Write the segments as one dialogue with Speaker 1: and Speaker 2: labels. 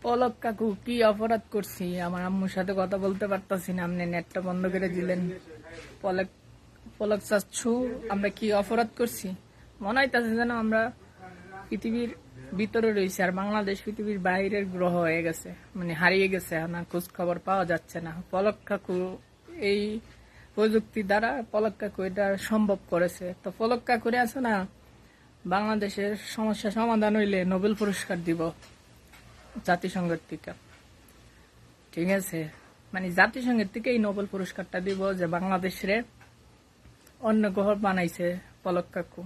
Speaker 1: পলক কাকু কি অপরাধ করছি? আমার আম্মুর সাথে কথা বলতে পারতাছি না, আপনি নেটটা বন্ধ করে দিলেন। পলক পলক চাচ্ছু, আমরা কি অপরাধ করছি? মনে হইতাছে যেন আমরা পৃথিবীর ভিতরে রয়েছি আর বাংলাদেশ পৃথিবীর বাইরের গ্রহ হয়ে গেছে, মানে হারিয়ে গেছে, না খোঁজ খবর পাওয়া যাচ্ছে না। পলক কাকু এই প্রযুক্তি দ্বারা পলক কাকু এটা সম্ভব করেছে। তো পলক কাকুরে আছে না, বাংলাদেশের সমস্যা সমাধান হইলে নোবেল পুরস্কার দিব জাতিসংঘের থেকে। ঠিক আছে, মানে জাতিসংঘের থেকে এই নোবেল পুরস্কারটা দিব যে বাংলাদেশরে অন্য গ্রহ বানাইছে পলক কাকু।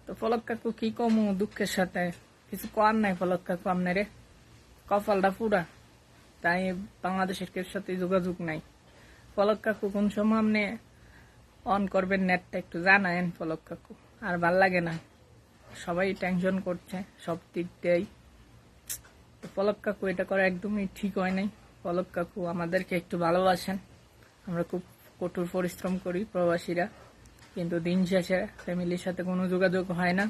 Speaker 1: তো পলক কাকু কি কমু, দুঃখের সাথে কিছু করার নাই। পলক কাকু আপনারে কপালটা পুরা, তাই বাংলাদেশের কেউ সাথে যোগাযোগ নাই। পলক কাকু কোন সময় আপনি অন করবেন নেটটা একটু জানায়েন পলক কাকু। আর ভাল লাগে না, সবাই টেনশন করছে সব দিক দিয়েই। পলক কাকু এটা করা একদমই ঠিক হয় নাই। পলক কাকু আমাদেরকে একটু ভালোবাসেন, আমরা খুব কঠোর পরিশ্রম করি প্রবাসীরা, কিন্তু দিন শেষে ফ্যামিলির সাথে কোনো যোগাযোগ হয় না।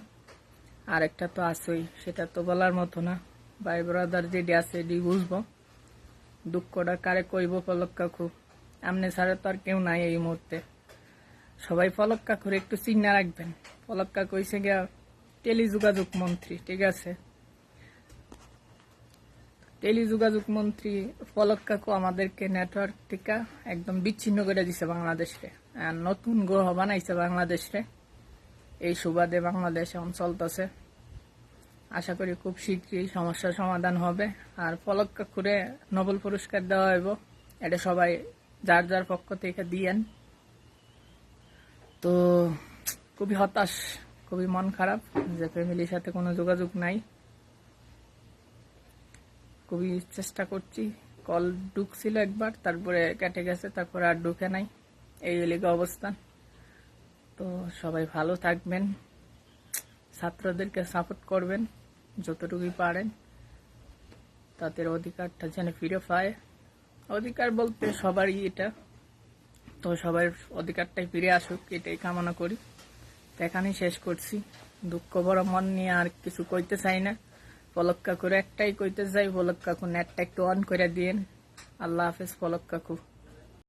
Speaker 1: আর একটা তো আছেই, সেটা তো বলার মতো না। ভাই ব্রাদার যেটি আছে এটি বুঝবো, দুঃখটা কারে কইব পলক কাকু। আমনে ছাড়া তো আর কেউ নাই এই মুহূর্তে। সবাই পলক কাকুর একটু চিন্তা রাখবেন। পলক কাকু হইছে গিয়া টেলিযোগাযোগ মন্ত্রী, ঠিক আছে? টেলিযোগাযোগ মন্ত্রী পলক কাকু আমাদেরকে নেটওয়ার্ক থেকে একদম বিচ্ছিন্ন করে দিছে বাংলাদেশে, আর নতুন গ্রহ বানাইছে বাংলাদেশে। এই সুবাদে বাংলাদেশ এখন চলতেছে। আশা করি খুব শীঘ্রই সমস্যার সমাধান হবে। আর পলক কাকুরে নোবেল পুরস্কার দেওয়া হইব, এটা সবাই যার যার পক্ষ থেকে দিয়েন। তো খুবই হতাশ, খুবই মন খারাপ যে ফ্যামিলির সাথে কোনো যোগাযোগ নাই। খুবই চেষ্টা করছি, কল ঢুকছিল একবার, তারপরে কেটে গেছে, তারপরে আর ঢুকে নাই। এই এলাকা অবস্থান। তো সবাই ভালো থাকবেন, ছাত্রদেরকে সাপোর্ট করবেন যতটুকুই পারেন, তাদের অধিকারটা যেন ফিরে পায়। অধিকার বলতে সবারই এটা, তো সবার অধিকারটাই ফিরে আসুক এটাই কামনা করি। তো এখানেই শেষ করছি। দুঃখ বড় মন নিয়ে আর কিছু কইতে চাই না। পলক কাকুর একটাই কইতে চাই, পলক কাকু নেটটা একটু অন করে দিয়েন। আল্লাহ হাফেজ পলক কাকু।